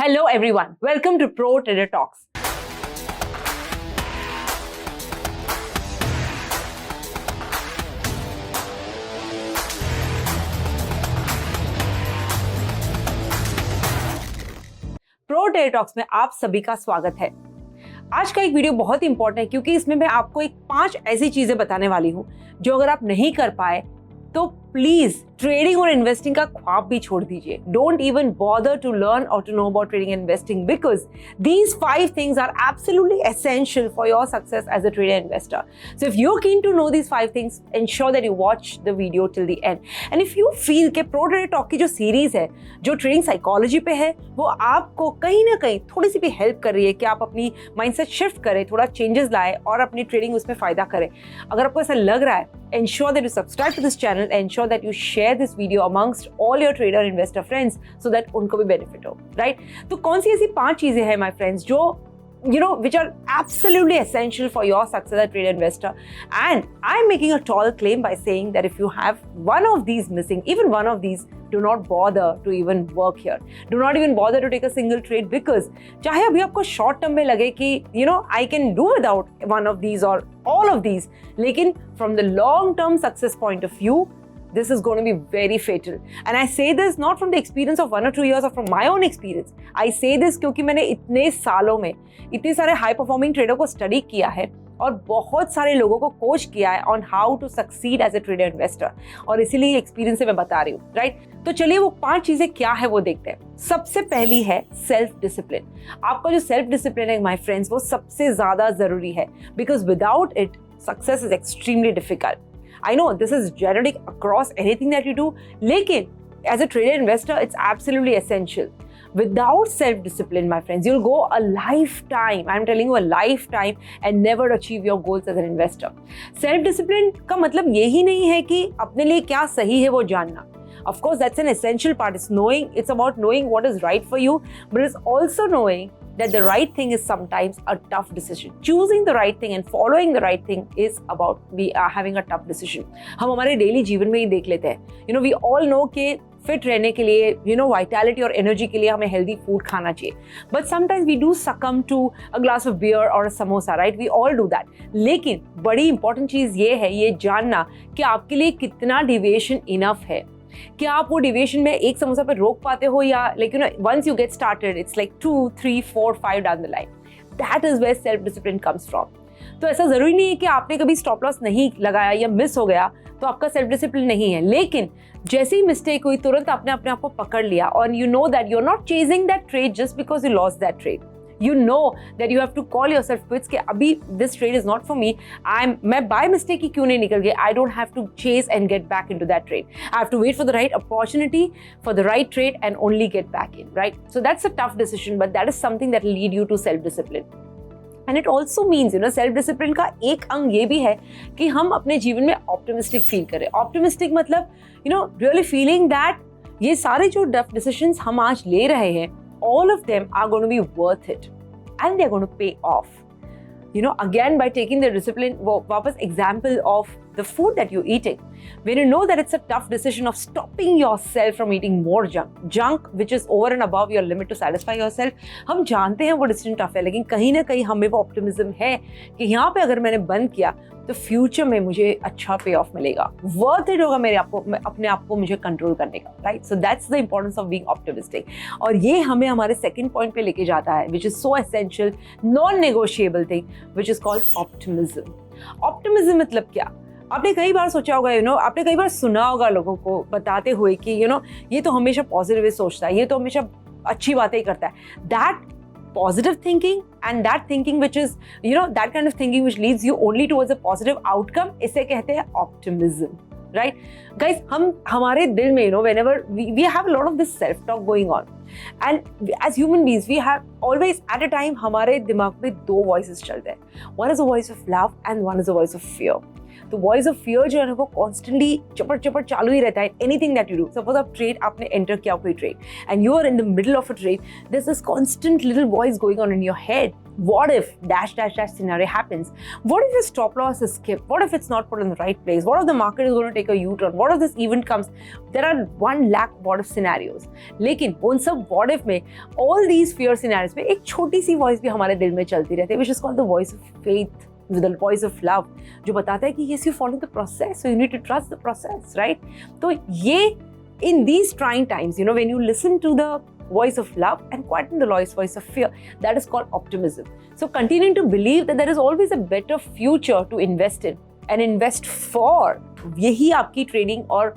Hello everyone, welcome to Pro Trader Talks. Pro trader talks में आप सभी का स्वागत है। आज का एक वीडियो बहुत ही इंपॉर्टेंट है क्योंकि इसमें मैं आपको एक 5 ऐसी चीजें बताने वाली हूं जो अगर आप नहीं कर पाए तो प्लीज ट्रेडिंग और इन्वेस्टिंग का ख्वाब भी छोड़ दीजिए. Don't even bother to learn और to know about trading and investing because these 5 things are absolutely essential for your success as a trader investor. So if you're keen to know these 5 things, ensure that you watch the video till the end. And if you feel कि Pro Trader Talk की जो series है जो trading psychology पे है वो आपको कहीं ना कहीं थोड़ी सी भी हेल्प कर रही है कि आप अपनी माइंडसेट शिफ्ट करें, थोड़ा चेंजेस लाए और अपनी ट्रेडिंग उसमें फायदा करें. अगर आपको ऐसा लग रहा है, ensure that you subscribe to this channel, ensure that you share this video amongst all your trader investor friends so that उनको भी benefit हो, right? तो कौन सी ऐसी 5 चीजें हैं my friends जो which are absolutely essential for your success as a trader investor, and I'm making a tall claim by saying that if you have one of these missing, even one of these, do not bother to even work here. Do not even bother to take a single trade because चाहे अभी आपको short term में लगे कि I can do without one of these or all of these, लेकिन from the long term success point of view, this is going to be very fatal. And I say this not from the experience of 1 or 2 years or from my own experience. I say this क्योंकि मैंने इतने सालों में इतने सारे high performing trader को study किया है और बहुत सारे लोगों को कोच किया है on how to succeed as a trader investor, और इसीलिए एक्सपीरियंस से मैं बता रही हूँ, राइट? तो चलिए वो 5 चीजें क्या है वो देखते हैं. सबसे पहली है सेल्फ डिसिप्लिन. आपका जो सेल्फ डिसिप्लिन है माय फ्रेंड्स वो सबसे ज्यादा जरूरी है because without it success is extremely difficult. I know this is generic across anything that you do, लेकिन as a trader investor, it's absolutely essential. Without self-discipline, my friends, you'll go a lifetime, I'm telling you a lifetime, and never achieve your goals as an investor. Self-discipline का मतलब यही नहीं है कि अपने लिए क्या सही है वो जानना. Of course, that's an essential part. It's about knowing what is right for you, but it's also knowing that the right thing is sometimes a tough decision. Choosing the right thing and following the right thing is about having a tough decision. हम हमारे daily जीवन में ही देख लेते हैं. We all know कि fit रहने के लिए वाइटैलिटी और एनर्जी के लिए हमें हेल्दी फूड खाना चाहिए. But sometimes we do succumb to a glass of beer और a samosa, right? We all do that. लेकिन बड़ी इंपॉर्टेंट चीज़ ये है ये जानना कि आपके लिए कितना डिविएशन इनफ है. क्या आप वो डिविएशन में एक समोसा पे रोक पाते हो या once you get started it's like 2, 3, 4, 5 down the line. That is where self discipline comes from. तो ऐसा जरूरी नहीं है कि आपने कभी स्टॉप लॉस नहीं लगाया या मिस हो गया तो आपका सेल्फ डिसिप्लिन नहीं है. लेकिन जैसे ही मिस्टेक हुई तुरंत आपने अपने आप को पकड़ लिया और you know that you are not chasing that trade just because you lost that trade. You know that you have to call yourself quits कि अभी this trade is not for me. मैं by mistake ही क्यों नहीं निकल गया. I don't have to chase and get back into that trade. I have to wait for the right opportunity for the right trade and only get back in, right? So that's a tough decision, but that is something that will lead you to self-discipline. And it also means, self-discipline का एक अंग ये भी है कि हम अपने जीवन में optimistic feel करें. Optimistic मतलब, really feeling that ये सारे जो tough decisions हम आज ले रहे हैं, all of them are going to be worth it and they're going to pay off. Again, by taking the discipline, वापस example of the food that you're eating. When you know that it's a tough decision of stopping yourself from eating more junk which is over and above your limit to satisfy yourself, हम जानते हैं वो decision tough है, लेकिन कहीं ना कहीं हमें वो optimism है कि यहाँ पे अगर मैंने बंद किया तो फ्यूचर में मुझे अच्छा पे ऑफ मिलेगा, वर्थ इट होगा अपने आप को मुझे कंट्रोल करने का, right? So that's the importance of being optimistic. और ये हमें हमारे सेकंड पॉइंट पे लेके जाता है which is so essential, non negotiable thing which is called optimism. Optimism मतलब क्या? आपने कई बार सोचा होगा, आपने कई बार सुना होगा लोगों को बताते हुए कि ये तो हमेशा पॉजिटिव सोचता है, ये तो हमेशा अच्छी बातें ही करता है. That positive thinking and that thinking which is that kind of thinking which leads you only towards a positive outcome, इसे कहते हैं optimism, right? Guys, हम हमारे दिल में whenever we have a lot of this self talk going on, and as human beings we have always at a time हमारे दिमाग में 2 voices चलते हैं. One is a voice of love and one is a voice of fear. तो voice of fear जो है ना वो कॉन्स्टेंटली चपट चालू ही रहता है. Anything that you do, suppose आप ट्रेड आपने एंटर किया कोई trade and you are in the middle of a trade, this is constant little voice going on in your head what if dash dash dash scenario happens? What if your stop loss is skipped? What if it's not put in the right place? What if the market is going to take a U-turn? What if this event comes? There are 1 lakh what if scenarios. लेकिन उन सब what if में all these fear scenarios में एक छोटी सी voice भी हमारे दिल में चलती रहती है, which is called the voice of faith, with the voice of love, जो बताता है कि yes, you follow the process, so you need to trust the process, right? तो ये in these trying times, when you listen to the voice of love and quieten the voice of fear, that is called optimism. So continuing to believe that there is always a better future to invest in and invest for, यही आपकी trading और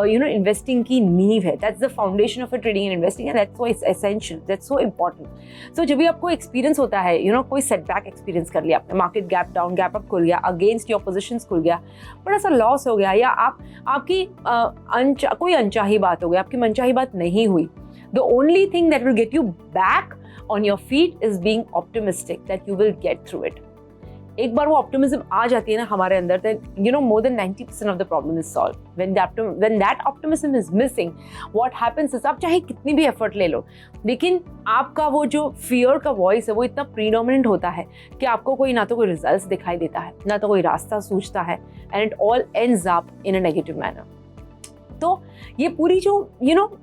investing की नींव है. That's the foundation of trading and investing and that's so essential, that's so important. So जब भी आपको experience होता है, कोई सेटबैक एक्सपीरियंस कर लिया आपने, market gap down, gap up खुल गया, अगेंस्ट योर पोजीशंस खुल गया, बड़ा सा लॉस हो गया, या आपकी कोई अनचाही बात हो गई, आपकी मनचाही बात नहीं हुई, the only thing that will get you back on your feet is being optimistic that you will get through it. एक बार वो ऑप्टिमिज्म आ जाती है ना हमारे अंदर, then more than 90% of the problem is solved. When that optimism is missing, what happens is आप चाहे कितनी भी एफर्ट ले लो, लेकिन आपका वो जो फियर का वॉइस है वो इतना प्रीडोमिनेंट होता है कि आपको ना तो कोई रिजल्ट्स दिखाई देता है, ना तो कोई रास्ता सूझता है, and it all ends up in a negative manner. तो ये पूरी जो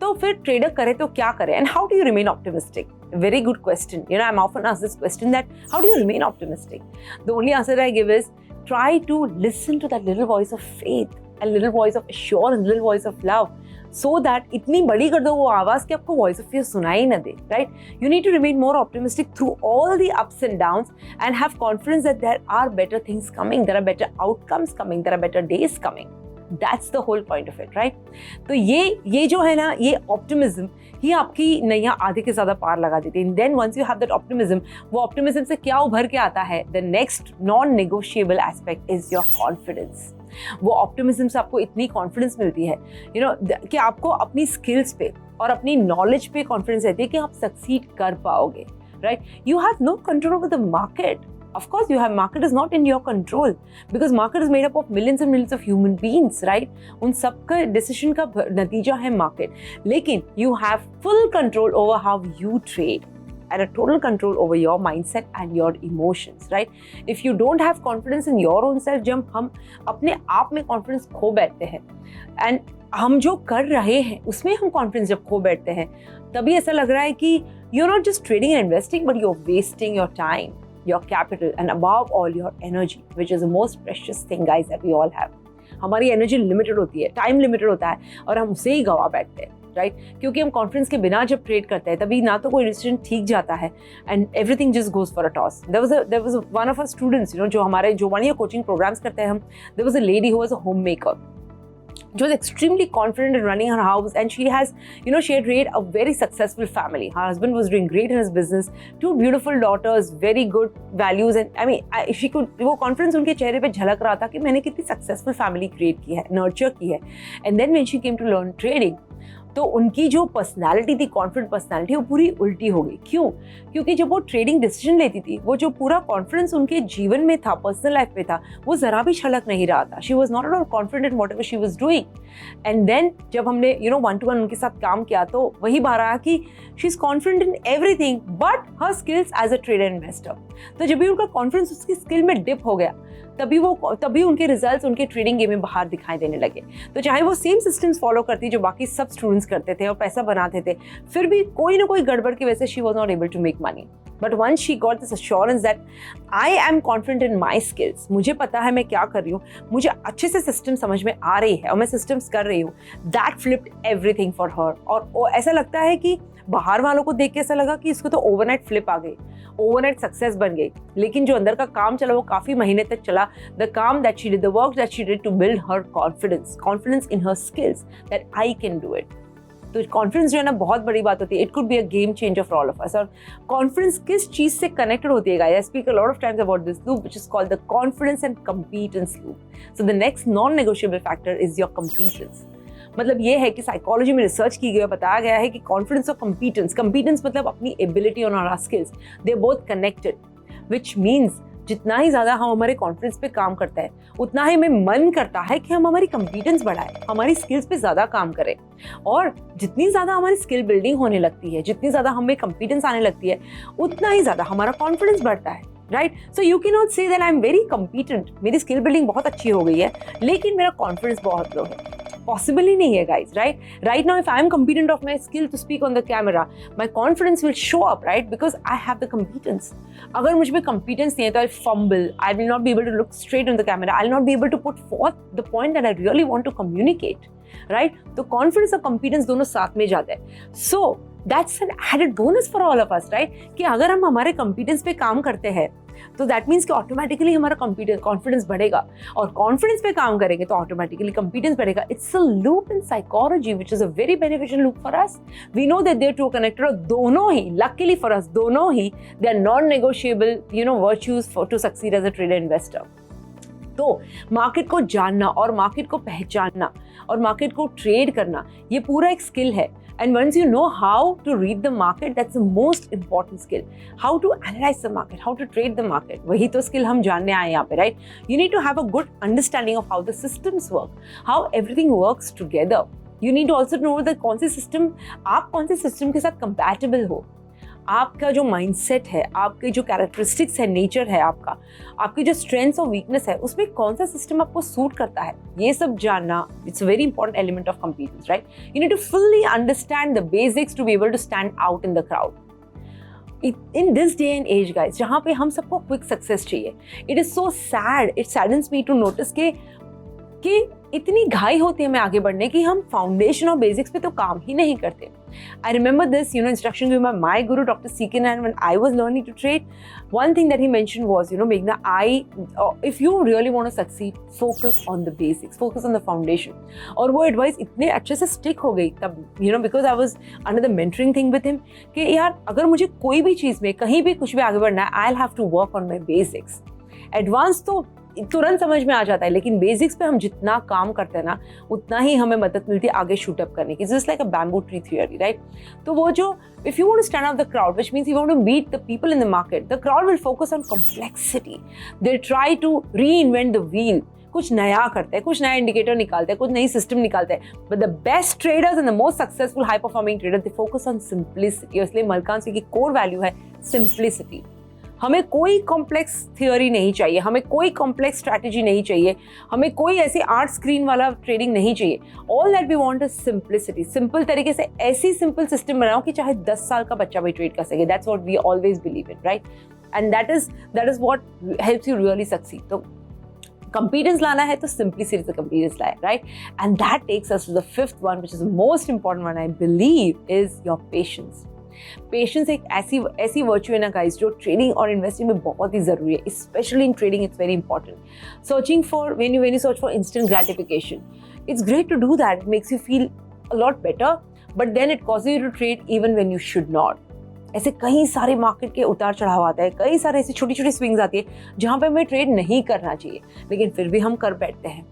तो फिर ट्रेडर करे तो क्या करे, and how do you remain optimistic? Very good question. I'm often asked this question that how do you remain optimistic? The only answer I give is try to listen to that little voice of faith, a little voice of assurance, little voice of love, so that इतनी बड़ी कर दो वो आवाज कि आपको voice of fear सुनाई ना दे, right? You need to remain more optimistic through all the ups and downs and have confidence that there are better things coming, there are better outcomes coming, there are better days coming. That's the whole point of it, right? तो ये जो है ना, ये optimism ही आपकी नैया आधे के ज़्यादा पार लगा देती है. Then once you have that optimism, वो ऑप्टिमिज्म से क्या उभर के आता है? The next non negotiable aspect is your confidence. वो ऑप्टिमिज्म से आपको इतनी कॉन्फिडेंस मिलती है कि आपको अपनी स्किल्स पे और अपनी नॉलेज पे कॉन्फिडेंस रहती है कि आप सक्सीड कर पाओगे, right? You have no control over the market. Of course you have, market is not in your control because market is made up of millions and millions of human beings, right? उन सबका decision का नतीजा है market. लेकिन you have full control over how you trade and a total control over your mindset and your emotions, right? If you don't have confidence in your own self, जब हम अपने आप में confidence खो बैठते हैं and हम जो कर रहे हैं उसमें हम confidence जब खो बैठते हैं, तभी ऐसा लग रहा है कि you're not just trading and investing but you're wasting your time, your capital, and above all your energy, which is the most precious thing guys that we all have. हमारी एनर्जी लिमिटेड होती है, time limited होता है और हम उसे ही गवा बैठते हैं, राइट? क्योंकि हम कॉन्फिडेंस के बिना जब ट्रेड करते हैं तभी ना तो कोई डिसीजन ठीक जाता है and everything just goes for a toss. There was one of our students जो हमारे जो 1 year कोचिंग प्रोग्राम्स करते हैं हम, there was a lady who was a homemaker. She was extremely confident in running her house and she had raised a very successful family. Her husband was doing great in his business, 2 beautiful daughters, very good values, and she could, वो confidence उनके चेहरे पे झलक रहा था कि मैंने कितनी successful family create की है, nurture की है. And then when she came to learn trading, तो उनकी जो पर्सनालिटी थी, कॉन्फिडेंट पर्सनालिटी, वो पूरी उल्टी हो गई. क्यों? क्योंकि जब वो ट्रेडिंग डिसीजन लेती थी, वो जो पूरा कॉन्फिडेंस उनके जीवन में था, पर्सनल लाइफ में था, वो जरा भी छलक नहीं रहा था. She was not at all confident in whatever she was doing. And then जब हमने 1-to-1 उनके साथ काम किया तो वही बात आया कि she is confident in everything but her skills as a trader investor. तो जब भी उनका कॉन्फिडेंस उसकी स्किल में डिप हो गया, तभी उनके रिजल्ट्स उनके ट्रेडिंग गेम में बाहर दिखाई देने लगे. तो चाहे वो सेम सिस्टम्स फॉलो करती जो बाकी सब स्टूडेंट्स करते थे और पैसा बनाते थे, फिर भी कोई ना कोई गड़बड़ की वजह से she was not able to make money. But once she got this assurance that I am confident in my skills, मुझे पता है मैं क्या कर रही हूँ, मुझे अच्छे से सिस्टम समझ में आ रही है और मैं सिस्टम्स कर रही हूँ, that flipped everything for her. और ऐसा लगता है कि बाहर वालों को देख के ऐसा लगा कि इसको तो ओवरनाइट फ्लिप आ गई, ओवरनाइट सक्सेस बन गई, लेकिन जो अंदर का काम चला वो काफी महीने तक चला. द काम that she did, the work that she did to build her confidence in her skills that I can do it. तो कॉन्फिडेंस जो है ना बहुत बड़ी बात होती है. It could be a game changer for all of us. और कॉन्फिडेंस किस चीज से कनेक्टेड होती है? I speak a lot of times about this loop which is called the confidence and competence loop. So the next non negotiable factor is your कंपीटेंस. मतलब ये है कि साइकोलॉजी में रिसर्च की गई है, बताया गया है कि कॉन्फिडेंस और कंपीटेंस मतलब अपनी एबिलिटी और our skills, they are both connected, which means जितना ही ज़्यादा हम हमारे कॉन्फिडेंस पे काम करते हैं, उतना ही हमें मन करता है कि हम हमारी कंपीटेंस बढ़ाएं, हमारी स्किल्स पे ज़्यादा काम करें। और जितनी ज़्यादा हमारी स्किल बिल्डिंग होने लगती है, जितनी ज़्यादा हमें कंपीटेंस आने लगती है, उतना ही ज़्यादा हमारा कॉन्फिडेंस बढ़ता है, right? So you can not say that I am very competent, मेरी स्किल बिल्डिंग बहुत अच्छी हो गई है लेकिन मेरा कॉन्फिडेंस बहुत लो है। पॉसिबल ही नहीं है guys, right? Right now if I am competent of my skill to speak on the camera, my confidence will show up, right? Because I have the competence. अगर मुझ में competence नहीं है तो I'll fumble, I will not be able to look straight on the camera, I'll not be able to put forth the point that I really want to communicate, right? तो confidence और competence दोनों साथ में जाते हैं। So that's an added bonus for all of us, right? कि अगर हम हमारे competence पे काम करते हैं तो दैट मीन्स कि ऑटोमेटिकली हमारा कॉन्फिडेंस बढ़ेगा, और कॉन्फिडेंस पे काम करेंगे तो ऑटोमेटिकली कॉन्फिडेंस बढ़ेगा। It's a loop in psychology which is a very beneficial loop for us. We know that they are two connected, और दोनों ही लकीली फॉर अस दोनों ही they are non negotiable virtues for to succeed as a trader investor. तो market को जानना और market को पहचानना और मार्केट को ट्रेड करना, ये पूरा एक स्किल है। And once you know how to read the market, that's the most important skill. How to analyze the market, how to trade the market. वही तो skill हम जानने आए यहाँ पे, right? You need to have a good understanding of how the systems work, how everything works together. You need to also know that कौन से system, आप कौन से system के साथ compatible हो। आपका जो माइंडसेट है, आपके जो कैरेक्टरिस्टिक्स है, नेचर है आपका, आपकी जो स्ट्रेंथ्स और वीकनेस है, उसमें कौन सा सिस्टम आपको सूट करता है, ये सब जानना it's a very important element of competence, right? You need to fully understand the basics to be able to stand out in the crowd. In this day and age guys, जहाँ पे हम सबको quick success चाहिए, it is so sad, it saddens me to notice कि इतनी घाई होती है हमें आगे बढ़ने की, हम फाउंडेशन और बेसिक्स पे तो काम ही नहीं करते। I remember this, instruction given by my guru, Dr. C.K. Nair, when I was learning to trade. One thing that he mentioned was, Meghana, if you really want to succeed, focus on the basics, focus on the foundation. और वो advice इतने अच्छे से stick हो गई तब, because I was under the mentoring thing with him, कि यार अगर मुझे कोई भी चीज़ में कहीं भी कुछ भी आगे बढ़ना है, I'll have to work on my basics. Advance तो तुरंत समझ में आ जाता है, लेकिन बेसिक्स पे हम जितना काम करते हैं ना, उतना ही हमें मदद मिलती है आगे शूट अप करने की। Just like a bamboo tree theory, right? तो वो जो if you want to stand out the crowd, which means you want to beat the people in the market, the crowd will focus on complexity, they try to reinvent the wheel, कुछ नया करते हैं, कुछ नया indicator निकालते हैं, कुछ नई सिस्टम निकालते हैं। But the best traders and the most successful high performing trader, they focus on simplicity. इसलिए मलकानस्व्यू की कोर वैल्यू है सिंप्लिसिटी। हमें कोई कॉम्प्लेक्स थियोरी नहीं चाहिए, हमें कोई कॉम्प्लेक्स स्ट्रैटेजी नहीं चाहिए, हमें कोई ऐसी 8 स्क्रीन वाला ट्रेडिंग नहीं चाहिए। All that we want is simplicity. Simple तरीके से ऐसी सिंपल सिस्टम बनाओ कि चाहे 10 साल का बच्चा भी ट्रेड कर सके। That's what we always believe in, right? And that is what helps you really succeed. तो कंपीटेंस लाना है तो सिंप्लिसिटी से कंपीटेंस लाए, right? And that takes us to the fifth one, which is the most important one, I believe, is your patience. Patience एक ऐसी virtue है ना गाइस, जो ट्रेडिंग और इन्वेस्टिंग में बहुत ही जरूरी है। Specially in trading it's very important. Searching for when you search for instant gratification, it's great to do that, it makes you feel a lot better, but then it causes you to trade even when you should not. ऐसे कई सारे market के उतार चढ़ाव आता है, कई सारे ऐसी छोटी छोटी स्विंग्स आती है जहाँ पे हमें ट्रेड नहीं करना चाहिए, लेकिन फिर भी हम कर बैठते हैं।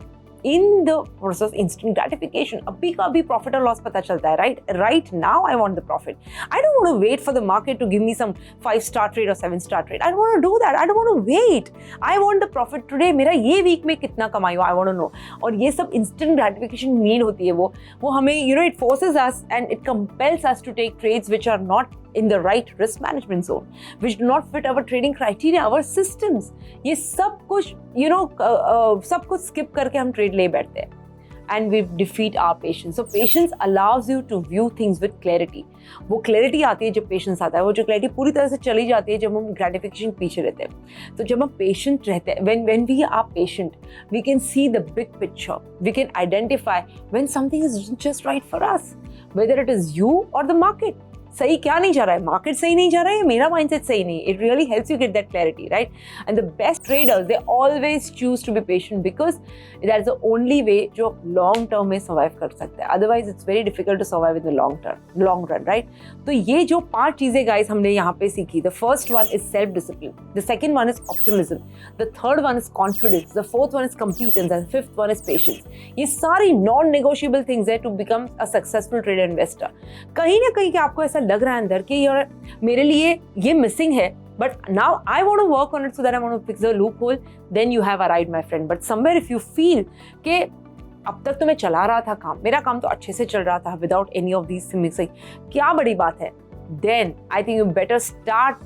In the process instant gratification, अभी का अभी प्रॉफिट और लॉस पता चलता है, right now I want the profit. I don't want to wait for the market to give me some 5-star trade or 7-star trade. I don't want to do that. I don't want to wait. I want the profit today. मेरा ये week में कितना कमाई हुआ, I want to know. और ये सब instant gratification need होती है, वो हमें it forces us and it compels us to take trades which are not in the right risk management zone, which do not fit our trading criteria, our systems. ये सब कुछ सब कुछ skip करके हम trade ले बैठते हैं, and we defeat our patience. So patience allows you to view things with clarity. वो clarity आती है जब patience आता है, वो जो clarity पूरी तरह से चली जाती है जब हम gratification पीछे रहते हैं। तो जब हम patient रहते हैं, when we are patient, we can see the big picture. We can identify when something is just right for us, whether it is you or the market. सही क्या नहीं जा रहा है, मार्केट सही नहीं जा रहा है, मेरा माइंडसेट सही नहीं। It really helps you get that clarity, right? And the best traders, they always choose to be patient, because that is the only way जो लॉन्ग टर्म में सर्वाइव कर सकते हैं। Otherwise it's very difficult to survive in the long run, right? तो ये जो 5 चीजें guys हमने यहाँ पे सीखी, the first one is self discipline, the second one is optimism, the third one is confidence, the fourth one is competence and fifth one is patience. ये सारी नॉन नेगोशिएबल थिंग्स है to become a successful trader investor. कहीं ना कहीं आपको ऐसा लग रहा है अंदर कि यार मेरे लिए ये मिसिंग है, But now I want to work on it so that I want to fix the loophole. Then you have arrived, my friend. But somewhere if you feel कि अब तक तो मैं चला रहा था काम, मेरा काम तो अच्छे से चल रहा था without any of these things, क्या बड़ी बात है? Then I think you better start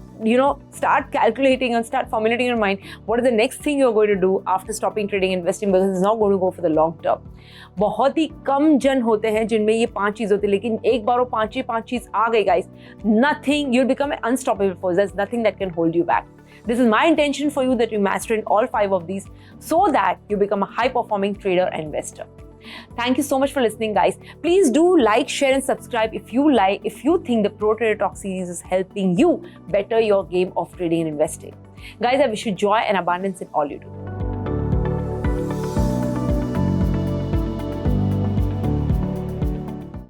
calculating and start formulating in your mind what is the next thing you're going to do after stopping trading investing, because it's not going to go for the long term. बहुत ही कम जन होते हैं जिनमें ये 5 चीज होती है, लेकिन एक बार वो पांच चीज आ गई guys, nothing, you'll become an unstoppable force. There's nothing that can hold you back. This is my intention for you, that you master in all 5 of these so that you become a high performing trader and investor. Thank you so much for listening, guys. Please do like, share and subscribe if you think the Pro Trader Talk series is helping you better your game of trading and investing. Guys, I wish you joy and abundance in all you do.